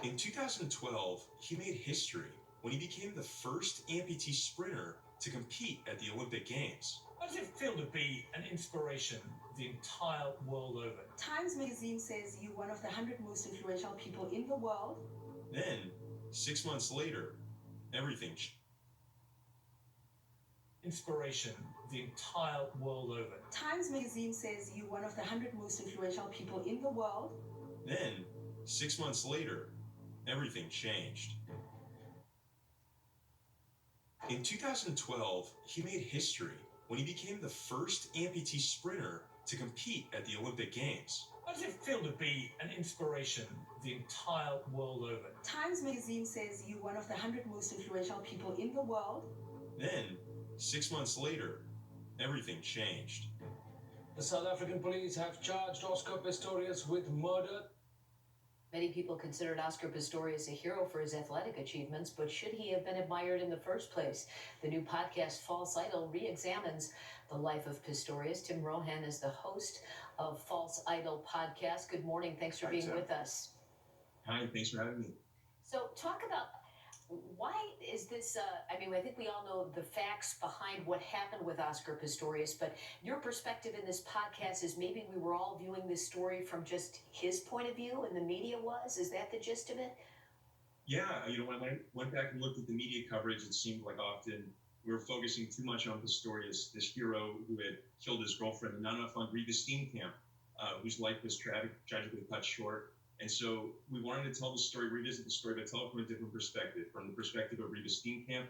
In 2012, he made history when he became the first amputee sprinter to compete at the Olympic Games. How does it feel to be an inspiration the entire world over? Times magazine says you're one of the 100 most influential people in the world. Then, 6 months later, everything changed. Inspiration the entire world over. Times magazine says you're one of the 100 most influential people in the world. Then, 6 months later, everything changed. In 2012, he made history when he became the first amputee sprinter to compete at the Olympic Games. How does it feel to be an inspiration the entire world over? Times magazine says you're one of the 100 most influential people in the world. Then, 6 months later, everything changed. The South African police have charged Oscar Pistorius with murder. Many people considered Oscar Pistorius a hero for his athletic achievements, but should he have been admired in the first place? The new podcast, False Idol, re-examines the life of Pistorius. Tim Rohan is the host of False Idol podcast. Good morning. Thanks for being with us. Hi, thanks for having me. So talk about why is this, I think we all know the facts behind what happened with Oscar Pistorius, but your perspective in this podcast is maybe we were all viewing this story from just his point of view and the media was? Is that the gist of it? Yeah, when I went back and looked at the media coverage, it seemed like often we were focusing too much on Pistorius, this hero who had killed his girlfriend, and not enough on Reva Steenkamp, whose life was tragically cut short. And so we wanted to tell the story, revisit the story, but tell it from a different perspective, from the perspective of Reva Steenkamp,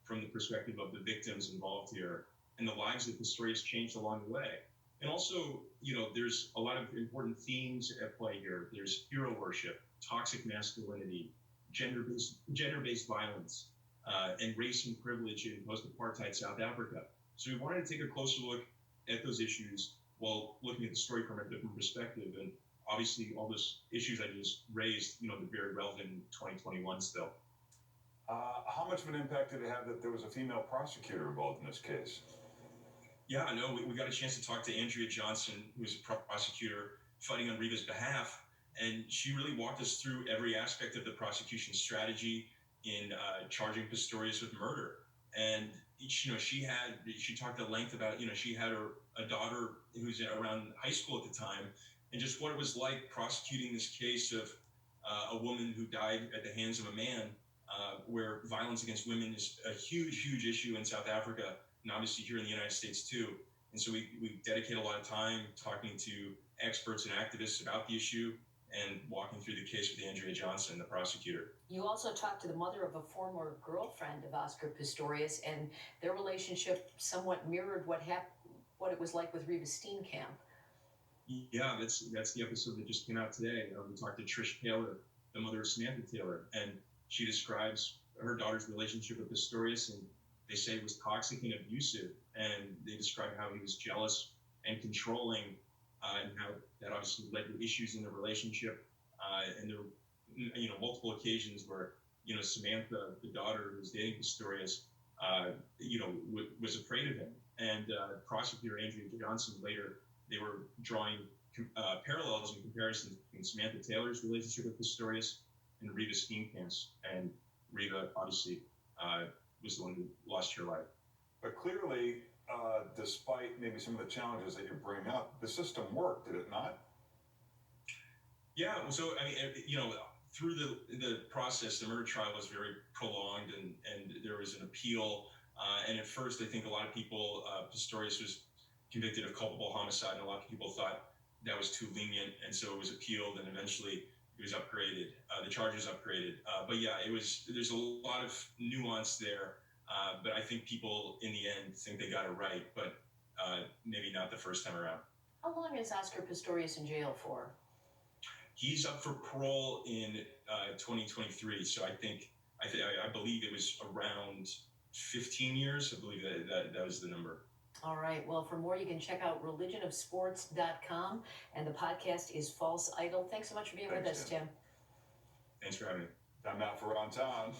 from the perspective of the victims involved here, and the lives that Pistorius changed along the way. And also, there's a lot of important themes at play here. There's hero worship, toxic masculinity, gender-based violence, and race and privilege in post-apartheid South Africa. So we wanted to take a closer look at those issues while looking at the story from a different perspective. And obviously, all those issues I just raised, they're very relevant in 2021 still. How much of an impact did it have that there was a female prosecutor involved in this case? Yeah, no, we got a chance to talk to Andrea Johnson, who was a prosecutor fighting on Reva's behalf, and she really walked us through every aspect of the prosecution strategy in charging Pistorius with murder. And she talked at length about, she had a daughter who was around high school at the time, and just what it was like prosecuting this case of a woman who died at the hands of a man, where violence against women is a huge, huge issue in South Africa, and obviously here in the United States too. And so we dedicate a lot of time talking to experts and activists about the issue and walking through the case with Andrea Johnson, the prosecutor. You also talked to the mother of a former girlfriend of Oscar Pistorius, and their relationship somewhat mirrored what it was like with Reva Steenkamp. Yeah, that's the episode that just came out today. We talked to Trish Taylor, the mother of Samantha Taylor, and she describes her daughter's relationship with Pistorius, and they say it was toxic and abusive, and they describe how he was jealous and controlling, and how that obviously led to issues in the relationship. And there were, multiple occasions where, Samantha, the daughter who was dating Pistorius, was afraid of him. And prosecutor Andrea Johnson later, they were drawing parallels and comparisons between Samantha Taylor's relationship with Pistorius and Reva Steenkamp's. And Reva, obviously, was the one who lost her life. But clearly, despite maybe some of the challenges that you bring up, the system worked, did it not? Yeah, so, through the process, the murder trial was very prolonged, and there was an appeal. And at first, I think a lot of people, Pistorius was convicted of culpable homicide, and a lot of people thought that was too lenient, and so it was appealed, and eventually it was upgraded, the charges upgraded. But yeah, there's a lot of nuance there, but I think people in the end think they got it right, but maybe not the first time around. How long is Oscar Pistorius in jail for? He's up for parole in 2023, so I believe it was around 15 years. I believe that was the number. All right. Well, for more, you can check out religionofsports.com, and the podcast is False Idol. Thanks so much for being with us, Tim. Thanks for having me. Time out for On Time.